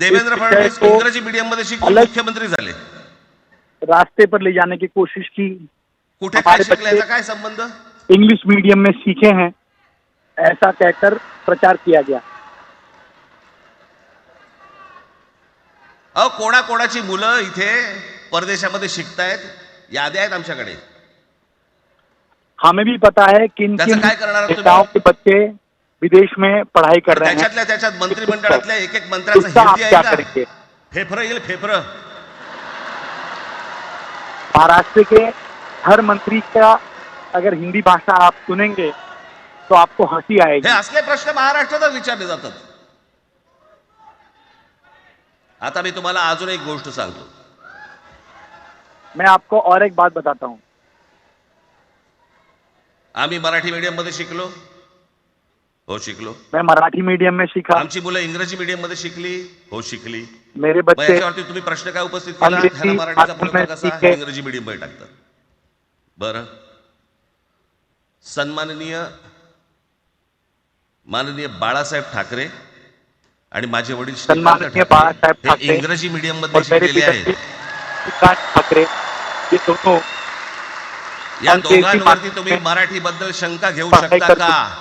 देवेंद्र फडणवीस इंग्रजी मीडियम मध्ये शिकून मुख्यमंत्री झाले, रास्ते पर ले जाने की कोशिश की। कुठे काय शिकल्याचा काय संबंध? इंग्लिश मीडियम में सीखे हैं ऐसा कहकर प्रचार किया गया। कोणाची मुलं इथे परदेशामध्ये शिकतायत, याद्या आहेत आमच्याकडे। हमें भी पता है किन नेताओं के बच्चे विदेश में पढ़ाई कर रहे हैं। त्याच्यात मंत्रिमंडळातल्या एक एक मंत्र्याचा हिंदी आहे का? फेफरं येईल फेफरं। महाराष्ट्र के हर मंत्री का अगर हिंदी भाषा आप सुनेंगे तो आपको हंसी आएगी। हे असले प्रश्न महाराष्ट्रात विचारले जातात। आता मी तुम्हाला अजून एक गोष्ट सांगतो। मैं आपको और एक बात बताता हूं। आम्ही मराठी मीडियम मध्ये शिकलो, हो शिकलो। मैं मराठी मीडियम में सीखा। आमची मुलं इंग्रजी मीडियम मध्ये शिकली, हो शिकली। मेरे बच्चे याच्यावरती तुम्ही प्रश्न काय उपस्थित केला? ह्याला मराठीचा मुलगा कसा इंग्रजी मीडियम मध्ये टाकतात? बरं, सन्माननीय माननीय बाळासाहेब ठाकरे आणि माझे वडील सन्माननीय बाळासाहेब ठाकरे इंग्रजी मीडियम मध्ये शिकलेले आहेत। ठाकरे ये दोनों या दोघांवरती तुम्ही मराठी बद्दल शंका घेऊ शकता का?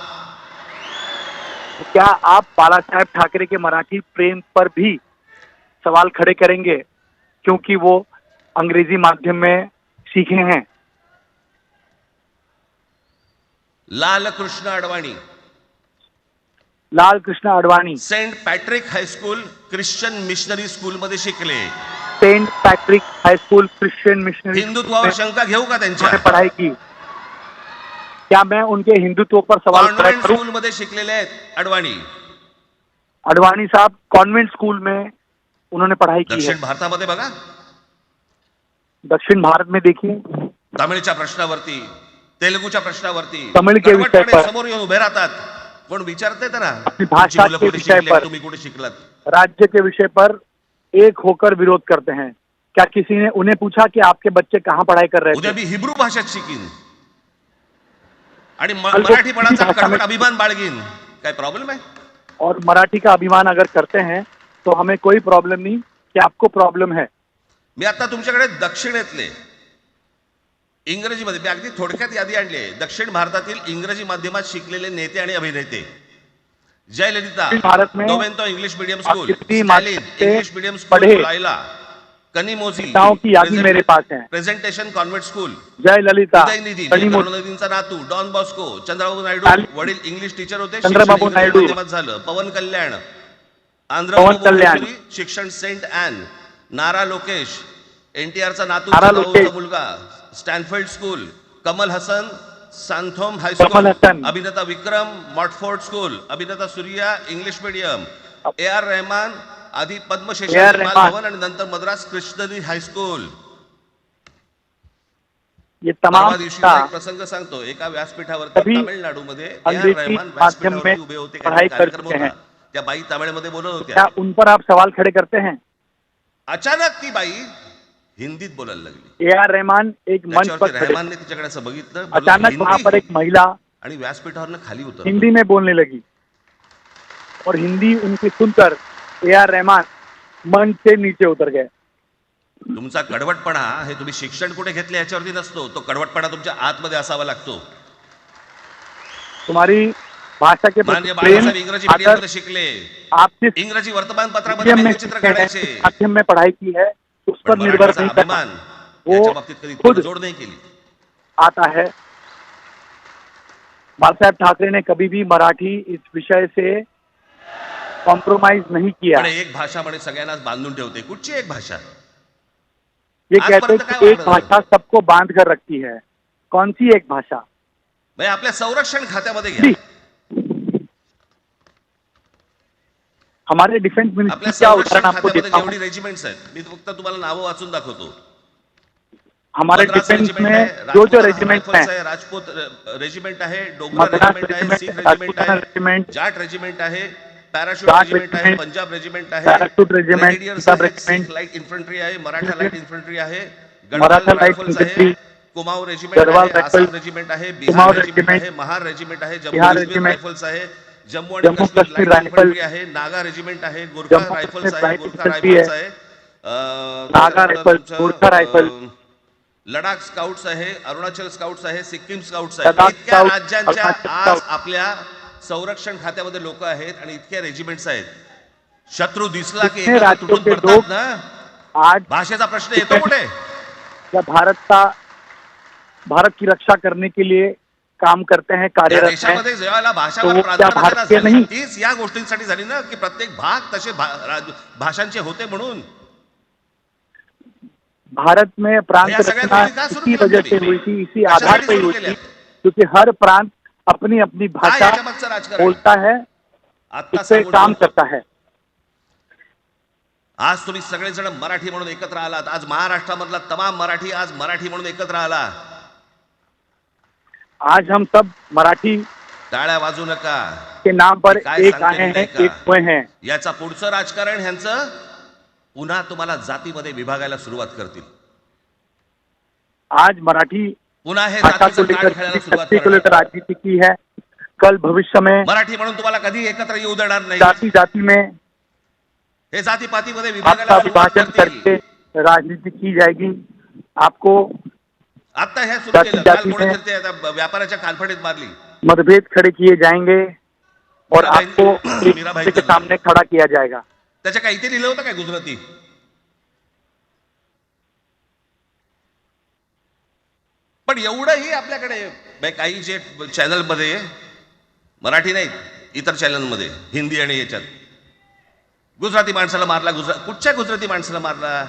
क्या आप बाळासाहेब ठाकरे के मराठी प्रेम पर भी सवाल खड़े करेंगे क्योंकि वो अंग्रेजी माध्यम में सीखे हैं? Lal Krishna Advani Saint Patrick high school Christian missionary school मध्ये शिकले। Saint Patrick high school Christian missionary हिंदुत्वावर शंका घेऊ का त्यांच्या? पढ़ाई की। क्या मैं उनके हिंदुत्व पर सवाल खड़ा करूं? स्कूल मध्ये शिकलेले आहेत अडवाणी साहब कॉन्वेंट स्कूल में उन्होंने पढ़ाई की है। दक्षिण भारतामध्ये बघा, दक्षिण भारत में देखिए, तमिळच्या प्रश्नावरती, तेलुगूच्या प्रश्नावरती तमिळ के विषय पर समोर येऊन उभे राहतात। कोण विचारते ना अपनी भाषा के विषय पर, तुम्ही कुठे शिकलात? राज्य के विषय पर एक होकर विरोध करते हैं। क्या किसी ने उन्हें पूछा कि आपके बच्चे कहाँ पढ़ाई कर रहे थे? उद्या भी हिब्रू भाषेत शिकीन आणि मराठीपणाचा कडवट अभिमान बाळगीन, काय प्रॉब्लेम आहे? और मराठी का अभिमान अगर करते हैं तो हमें कोई प्रॉब्लम नहीं कि आपको प्रॉब्लम है। मी आता तुमच्याकडे दक्षिणेतले इंग्रजीमध्ये, मी अगदी थोडक्यात यादी आणली आहे, दक्षिण भारतातील इंग्रजी माध्यमात शिकलेले नेते आणि अभिनेते। जयललिता डोमेंतो English medium school, Stalin English medium school लायला, कनिमोझी की यादी मेरे पास है। Presentation convent school, Jayalalithaa, Udhayanidhi करुणानिधींचा नातू, डॉन बॉस्को, चंद्रबाबू नायडू वडील इंग्लिश टीचर होते, चंद्रबाबू नायडू झालं, पवन कल्याण आंध्र शिक्षण सेंट ॲन, नारा लोकेश एनटीआरचा नातू मुलगा Stanford school, Kamal Haasan Santhome high school, अभिनेता विक्रम मॉटफोर्ड स्कूल, अभिनेता Suriya English medium, AR Rahman आधी पद्मशेषण भवन आणि नंतर मद्रास क्रिश्चियन हायस्कूल। ये तमाम प्रसंग सांगतो, एका व्यासपीठावर तामिळनाडूमध्ये AR रहमान व्यासपीठावर उभे होते, कार्यक्रम होता, त्या बाई तमिळमध्ये बोलत होत्या। उन पर आप सवाल खड़े करते हैं? अचानक ती बाई हिंदीत बोलायला लागली। AR रहमान एक मंच पर, रहमानने तिच्याकडे असं बघितलं, अचानक वहां पर एक महिला आणि व्यासपीठावरनं खाली उतरली, हिंदी में बोलने लगी और हिंदी उनकी सुनकर AR रहमान मंच से नीचे उतर गए। तुमचा कडवटपणा हे तुम्ही शिक्षण कुठे घेतले याच्यावरती नसतो, तो कडवटपणा तुमच्या आतमध्ये असावा लागतो। तुम्हारी भाषा के इंग्रजी मीडियम मध्ये शिकले, आपकी इंग्रजी वर्तमानपत्रामध्ये चित्र काढायचे, माध्यम में पढ़ाई की है, उस पर निर्भर नहीं करना, वो खुद जोड़ नहीं की आता है। बाळासाहेब ठाकरे ने कभी भी मराठी इस विषय से कॉम्प्रोमाइज नहीं किया। एक भाषा म्हणे सगळ्यांना बांधून ठेवते, कुठची एक भाषा? ये कहते हैं कि एक भाषा सबको बांध कर रखती है। कौन सी एक भाषा? भाई आपल्या संरक्षण खात्यामध्ये घ्या, हमारे डिफेंस मिनिस्ट्री क्या उदाहरण आपको देता हूं। रेजिमेंट्स आहेत, मी फक्त तुम्हाला नावं वाचून दाखवतो। हमारे डिफेंस में जो रेजिमेंट है, राजपूत रेजिमेंट आहे, डोगरा रेजिमेंट आहे, सिख रेजिमेंट आहे, जाट रेजिमेंट आहे, पॅराशूट रेजिमेंट आहे, पंजाब रेजिमेंट आहे, पॅराशूट रेजिमेंट, लाईट इन्फंट्री आहे, मराठा लाईट इन्फंट्री आहे, गढवाल रायफल्स आहे, कुमाऊं रेजिमेंट आहे, आसाम रेजिमेंट आहे, बिहार रेजिमेंट आहे, महार रेजिमेंट आहे, जम्मू काश्मीर रायफल्स आहे, जम्मू आणि Jammu Kashmir Kashmir light rifle, infantry आहे, नागा रेजिमेंट आहे, गोरखा जम्मू रायफल्स काश्मीर आहे, लाईट गोरखा इन्फंट्री रायफल्स आहे, आहे, नागा त्याच्यानंतर रायफल, गोरखा रायफल, तुमचं लडाख स्काउट्स आहे, अरुणाचल स्काउट्स आहे, सिक्कीम स्काउट्स आहे. लडाख इतक्या स्काउट, राज्यांच्या अरुणाचल आज स्काउट. आपल्या संरक्षण खात्यामध्ये लोक आहेत आणि इतक्या रेजिमेंट्स आहेत. शत्रू दिसला की कितने एकत्र राज्यों तुटून के पडतात लोग ना. आज भाषेचा प्रश्न येतो कुठे? या भारत की रक्षा करने के लिए काम करते हैं, या कार्यरत हैं, देशामध्ये ज्यावेळेला तो भाषावर वो क्या प्राधान्यता भारतीय झाली नहीं? तीच या गोष्टींसाठी झाली ना की प्रत्येक भाग तसे भाषांचे होते म्हणून. भारत में प्रांत या सगळ्या रचना गोष्टी का सुरू इसी केल्या वजह से तुम्ही? हुई थी, इसी कशासाठी आधार पर सुरू हुई केल्या? थी, क्योंकि हर प्रांत अपनी अपनी काय भाषा याच्या मागचं राजकारण? बोलता है, आता उस पे सांगून काम ठेवतो. करता है. आज तुम्ही सगळेजण मराठी म्हणून एकत्र आलात. आज महाराष्ट्रामधला तमाम मराठी आज मराठी म्हणून एकत्र आला. आज हम सब मराठी टाळ्या वाजू नका. के नाम पर काय एक सांगते आए मी हैं, नाही का? एक हुए हैं. याचा पुढचं राजकारण ह्यांचं पुन्हा तुम्हाला जातीमध्ये विभागायला सुरुवात करतील. आज मराठी पुन्हा हे भाषा को जातीचं कार्ड लेकर खेळायला सुरुवात सत्य को लेकर करणार. राजनीति की है. कल भविष्य में मराठी म्हणून तुम्हाला कधी एकत्र येऊ देणार नाही. जाति जाति में हे जातीपातीमध्ये आपका विभागायला सुरुवात विभाजन करतील. करके राजनीति की जाएगी. आपको आता हे सुरू जाती केलं. काल जाती कोणीतरी में ते आता व्यापाराच्या कालफडीत मारली. मतभेद खड़े किए जाएंगे और मीराबाई- आपको एक मीराबाई दूसरे के चंद्र. सामने खड़ा किया जाएगा. त्याच्या काही ते लिहिलं होतं काय गुजराती? पण एवढंही आपल्याकडे काही जे चॅनलमध्ये मराठी नाहीत इतर चॅनलमध्ये हिंदी आणि याच्यात गुजराती माणसाला मारला. कुठच्या गुजराती माणसाला मारला?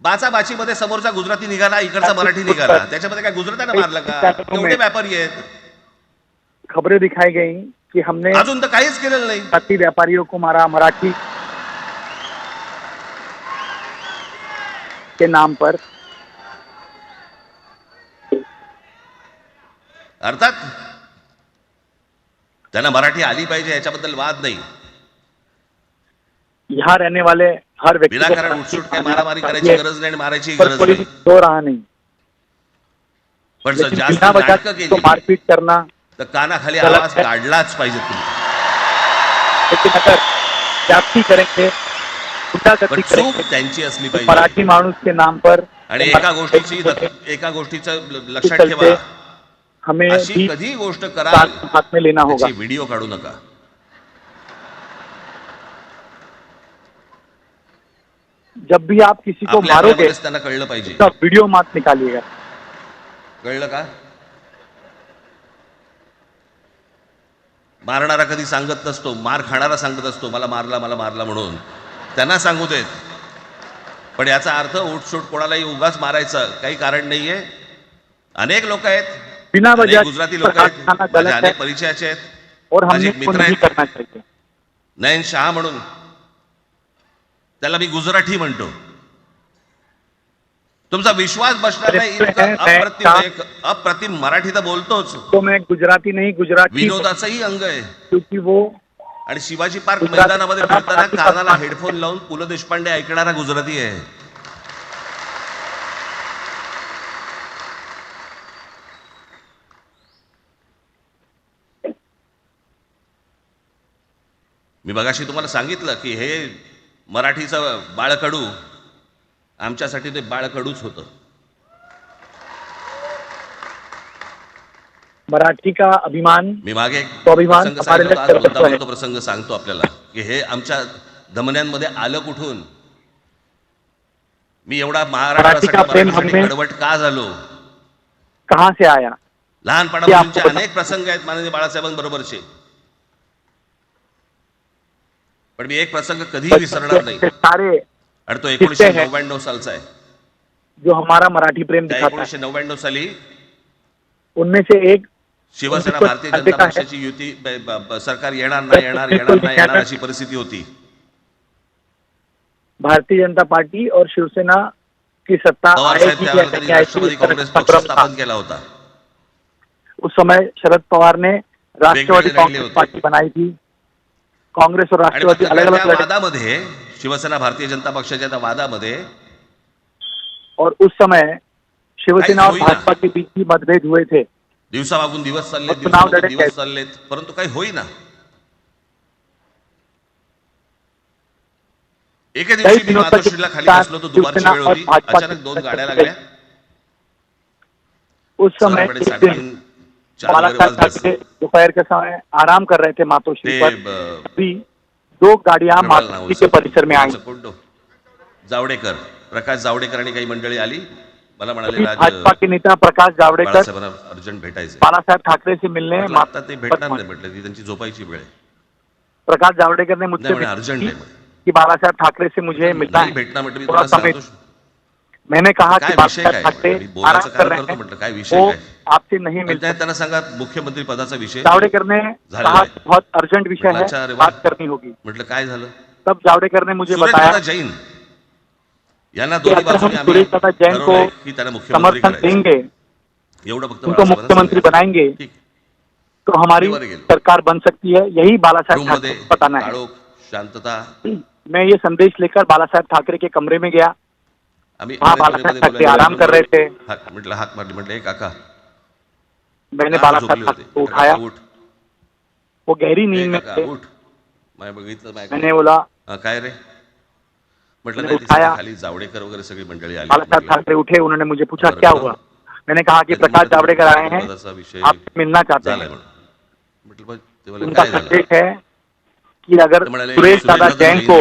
बाचाबाचीमध्ये समोरचा गुजराती निघाला, इकडचा मराठी निघाला. त्याच्यामध्ये काय गुजरात्यानं मारलं का? एवढे व्यापारी आहेत. खबरें दिखाई गई कि हमने अजून तर काहीच केलेलं नाही. जाति व्यापारियों को मारा मराठी के नाम पर. अर्थात त्यांना मराठी आली पाहिजे याच्याबद्दल वाद नाही. यहाँ रहने वाले हर व्यक्ति को विनाकारण उठसूट काय मारामारी करायची गरज नाही आणि मारायची पर गरज कोई नाही. दो रहा नहीं. पण लेकिन जास्त बिना वजह नाटकं तो केली मारपीट करना. तर कानाखाली गलत आवाज है. काढलाच पाहिजे तुम्ही. लेकिन अगर जाति करेंगे, पण गुंडागर्दी चूक करेंगे, त्यांची असली तो पाहिजे. मराठी माणूस के नाम पर आणि एका गोष्टीचं लक्षात चलते ठेवा. हमें अशी भी कधी गोष्ट कराल साथ हाथ में लेना होगा. त्याची व्हिडिओ काढू नका. जब भी आप किसी को आपल्या मारोगे आपल्यामध्येच त्यांना कळलं पाहिजे. उसका वीडियो मत निकालिएगा. कळलं का? मारणारा कधी सांगत नसतो, मार खाणारा सांगत असतो मला मारला म्हणून. त्यांना सांगू देत. पण याचा अर्थ उठसूट कोणालाही उगाच मारायचं काही कारण नाहीये. अनेक लोक आहेत, बिना अनेक वजह गुजराती पर लोक हाथ आहेत, उठाना माझे गलत है अनेक परिचयाचे आहेत. और माझे हमने एक इसको मित्र नहीं आहेत करना चाहिए. नयन शहा म्हणून, त्याला मी गुजराठी म्हणतो. तुमचा विश्वास बसणार नाही इतकं अप्रतिम मराठी तर बोलतोच. तो मैं गुजराती नहीं गुजराती विनोदाचंही अंग आहे. क्योंकि वो आणि शिवाजी पार्क गुजराती मैदानामध्ये फिरताना मराठी कानाला करता. हेडफोन लावून पु ल देशपांडे ऐकणारा गुजराती आहे. मी मगाशी तुम्हाला सांगितलं की हे मराठीचं बाळकडू आमच्यासाठी ते बाळकडूच होतं. मराठी का अभिमान. मी मागे एक तो अभिमान प्रसंग हमारे लिए सांगितला होता, आज सर्वस्व बोलता है. बोलता प्रसंग सांगतो आपल्याला की हे आमच्या धमन्यांमध्ये आलं कुठून. मी एवढा महाराष्ट्रासाठी मराठी का प्रेम मराठीसाठी हमने कडवट का झालो. कहाँ से आया. लहानपणापासूनचे अनेक प्रसंग आहेत माननीय बाळासाहेबांबरोबरचे. पण मी एक प्रसंग कधीही विसरणार नाही. सारे आणि तो 1999 सालचा आहे. जो हमारा मराठी प्रेम त्या दिखाता है 1999 साली उनमें से एक शिवसेना उनको भारतीय जनता देखा है. पक्षाची युती सरकार येणार अशी परिस्थिती होती. भारतीय जनता पार्टी और शिवसेना की सत्ता पवार आएगी साहेब या त्यावेळेला त्यांनी नहीं आएगी, राष्ट्रवादी इसका काँग्रेस पक्ष संभ्रम था. स्थापन केला होता. उस समय शरद पवार ने राष्ट्रवादी वेगवेगळे कांग्रेस होते. पार्टी बनाई थी. कांग्रेस और आणि राष्ट्रवादी मग अलग अलग त्या लड़े वादामध्ये शिवसेना भारतीय जनता पक्षाच्या त्या वादामध्ये और उस समय शिवसेना और हुई ना. भाजपा के बीच ही मतभेद हुए थे. दिवसामागून दिवस चाललेत, चुनाव दिवसामागून लढत दिवस आहेत. चाललेत, परंतु काही होईना. एके कई दिवशी मी दिनों तक मातोश्रीला खाली बसलो तो दुपारची शिवसेना वेळ और होती. भाजपा अचानक दोन गाड्या लागल्या. उस समय साधारणपणे एक 3:30 दिन 4 बाला वगैरे साहेब वाजले असतील. ठाकरे दोपहर के समय आराम कर रहे थे मातोश्री ते पर, अभी दो गाड़ियां प्रबळ नाव मातोश्री के परिसर में आई. कोणतो जावडेकर, प्रकाश जावडेकर आणि काही मंडळी आली. मला म्हणाले अभी राज भाजपा के नेता प्रकाश जावड़ेकर बाळासाहेबांना अर्जंट भेटायचे. बाला साहेब ठाकरे से मिलने म्हटलं आता ते भेटणार मातोश्री नाही, म्हटलं ती त्यांची झोपायची वेळ आहे. प्रकाश जावड़ेकर ने मुझसे नहीं, मैंने विनती अर्जेंट की है, मैंने। कि बाला साहेब ठाकरे से मुझे मिलना नाही है. भेटणार म्हटलं मी थोड़ा तुला समय सांगतो. मैंने कहा कि काय बाला विषय साहेब काय ठाकरे म्हटलं, मी बोलायचं आराम कर काम रहे करतो हैं, म्हटलं काय विषय वो काय. आपसे नहीं पण मिल त्या- त्यांना सांगा मुख्यमंत्री पदाचा विषय. जावड़ेकर ने झालेला कहा आहे. बहुत अर्जेंट विषय म्हटलं है, अच्छा, अरे वा. बात करनी होगी. म्हटलं काय झालं. तब जावड़ेकर ने मुझे सुरेश बताया दादा जैन यांना कि दोन्ही अगर बाजूने हम आम्ही सुरेश दादा जैन को ठरवलंय की त्यांना मुख्यमंत्री समर्थन करायचं. देंगे, एवढं फक्त उनको बाळासाहेबांना मुख्यमंत्री सांगायचं. बनाएंगे ठीक. तो हमारी वर गेलो. सरकार बन सकती है. यही बाला साहेब रूम ठाकरे मध्ये को बताना है. काळोख, शांतता. मैं ये संदेश लेकर बाला साहेब ठाकरे के कमरे में गया. आम्ही हाँ, अनेक बाळासाहेब मध्ये ठाकरे बोलायला आराम कर रहे थे. म्हटलं हाक मारली, म्हटलं "ए काका मैंने का बाला झोपले साहेब होते. ठाकरे को काका, उठाया. उठ. वो गहरी ए नींद में काका थे. उठ. मैं बघितलं मैंने माझ्याकडे. बोला हा, काय रे. म्हटलं मैंने नाही ती उठाया. सगळी खाली जावडेकर वगैरे सगळी मंडळी आली. बाला साहब म्हटलं, ठाकरे उठे. उन्होंने मुझे पूछा बरं, क्या बरं. हुआ. मैंने कहा कि नाही, प्रकाश म्हटलं, जावड़ेकर आए हैं, पदाचा विषय आपसे मिलना चाहते झालाय हैं. म्हणून. म्हटलं "बरं, ते बोलले, उनका काय झालं. संदेश है कि अगर ते म्हणाले सुरेश दादा जैन को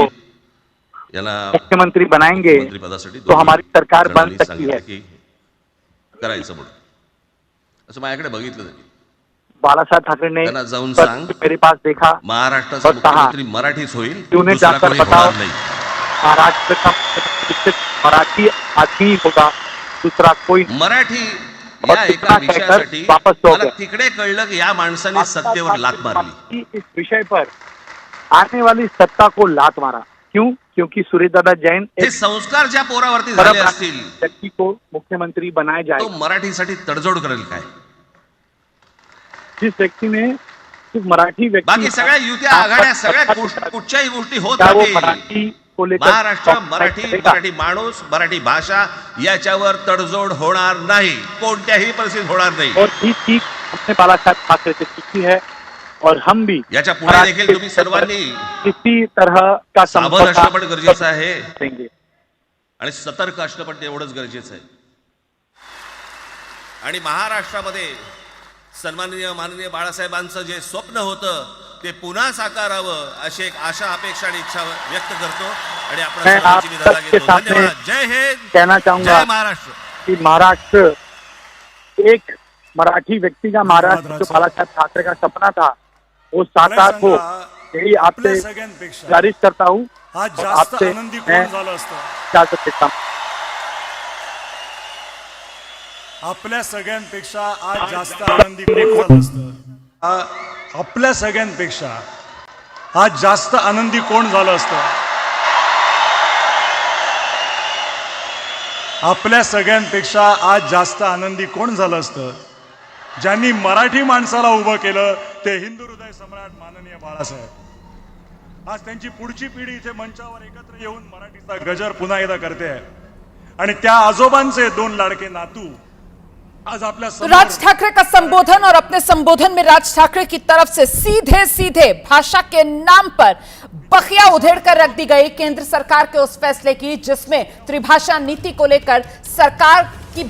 यांना मुख्यमंत्री बनाएंगे मुख्यमंत्री पदासाठी तो हमारी सरकार बन जणांनी सकती सांगितलं है. की करायचं म्हणून. असं माझ्याकडे बघितलं त्यांनी. बाला साहब ठाकरे ने त्यांना जाऊन बस सांग मेरे पास देखा. महाराष्ट्राचा और कहा, मुख्यमंत्री मराठीच होईल, उन्हें दुसरा जाकर कोणी बताओ. होणार नाही. महाराष्ट्र का मुख्यमंत्री मराठी आदमी होगा, दूसरा कोई नहीं. मराठी और या इतना एका कहकर विषयासाठी वापस हो मला गए. तिकडे कळलं की या माणसाने सत्तेवर लात मारली. इस विषय पर आने वाली सत्ता को लात मारा. क्यों? क्योंकि सुरेश दादा जैन हे एक संस्कार ज्या पोरावरती झाले असतील व्यक्ति को मुख्यमंत्री बनाया तो जाए. मराठीसाठी तडजोड करेल काय. जिस व्यक्ति ने सिर्फ मराठी व्यक्ति बाकी सगळ्या युत्या आघाड्या सगळ्या कुठच्याही गोष्टी होत क्या वो राहतील. मराठी को लेकर महाराष्ट्र मराठी करेगा? मराठी माणूस मराठी भाषा याच्यावर तडजोड होणार नाही, कोणत्याही परिस्थितीत होणार नाही. और ये सीख हमने बाला साहब ठाकरे से सीखी है और हम भी याच्या पुढे देखील तुम्ही सर्वांनी इसी तरह का सावध समझौता असणं पण गरजेचं आहे देंगे. आणि सतर्क असणं पण तेवढंच गरजेचं आहे. आणि महाराष्ट्रामध्ये सन्माननीय माननीय बाळासाहेबांचं जे स्वप्न होतं ते पुन्हा साकारावं अशी एक आशा अपेक्षा आणि इच्छा व्यक्त करतो आणि आपण मैं आप सर्वांची विदा सबके घेतो. सामने धन्यवाद. जय हिंद, कहना चाहूंगा जय महाराष्ट्र. कि महाराष्ट्र एक मराठी व्यक्ति का महाराष्ट्र जो बाला साहब ठाकरे का सपना था वो साकार हो, यही आपल्या आपसे सगळ्यांपेक्षा गुजारिश करता हूँ. आज और जास्त आपसे आनंदी मैं कोण झालं असतं. इजाजत देता हूं. आपल्या सगळ्यांपेक्षा आज जास्त आनंदी कोण झालं असतं. आपल्या सगळ्यांपेक्षा आज जास्त आनंदी कोण झालं असतं. आपल्या सगळ्यांपेक्षा आज जास्त आनंदी कोण झालं असतं. ज्यांनी मराठी माणसाला उभं केलं ते हिंदू हृदय सम्राट माननीय बाळासाहेब. आज त्यांची पुढची पिढी इथे मंचावर एकत्र येऊन मराठीचा गजर पुन्हा एकदा करते आहे. आणि त्या आजोबांचे दोन लाडके नातू आज आपल्या तो समोर राज ठाकरे का संबोधन और अपने संबोधन में राज ठाकरे की तरफ से सीधे सीधे भाषा के नाम पर बखिया उधेड़ कर रख दी गई केंद्र सरकार के उस फैसले की जिसमें त्रिभाषा नीति को लेकर सरकार की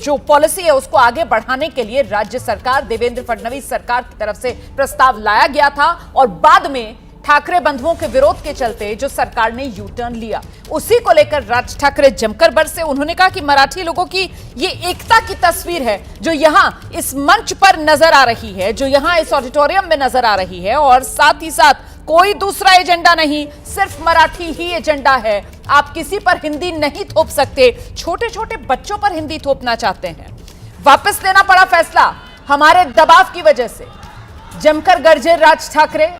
जो पॉलिसी है उसको आगे बढ़ाने के लिए राज्य सरकार देवेंद्र फडणवीस सरकार की तरफ से प्रस्ताव लाया गया था और बाद में ठाकरे बंधुओं के विरोध के चलते जो सरकार ने यू टर्न लिया उसी को लेकर राज ठाकरे जमकर बरसे. उन्होंने कहा कि मराठी लोगों की ये एकता की तस्वीर है जो यहां इस मंच पर नजर आ रही है, जो यहां इस ऑडिटोरियम में नजर आ रही है और साथ ही साथ कोई दूसरा एजेंडा नहीं, सिर्फ मराठी ही एजेंडा है. आप किसी पर हिंदी नहीं थोप सकते. छोटे छोटे बच्चों पर हिंदी थोपना चाहते हैं. वापस लेना पड़ा फैसला हमारे दबाव की वजह से. जमकर गरजे राज ठाकरे.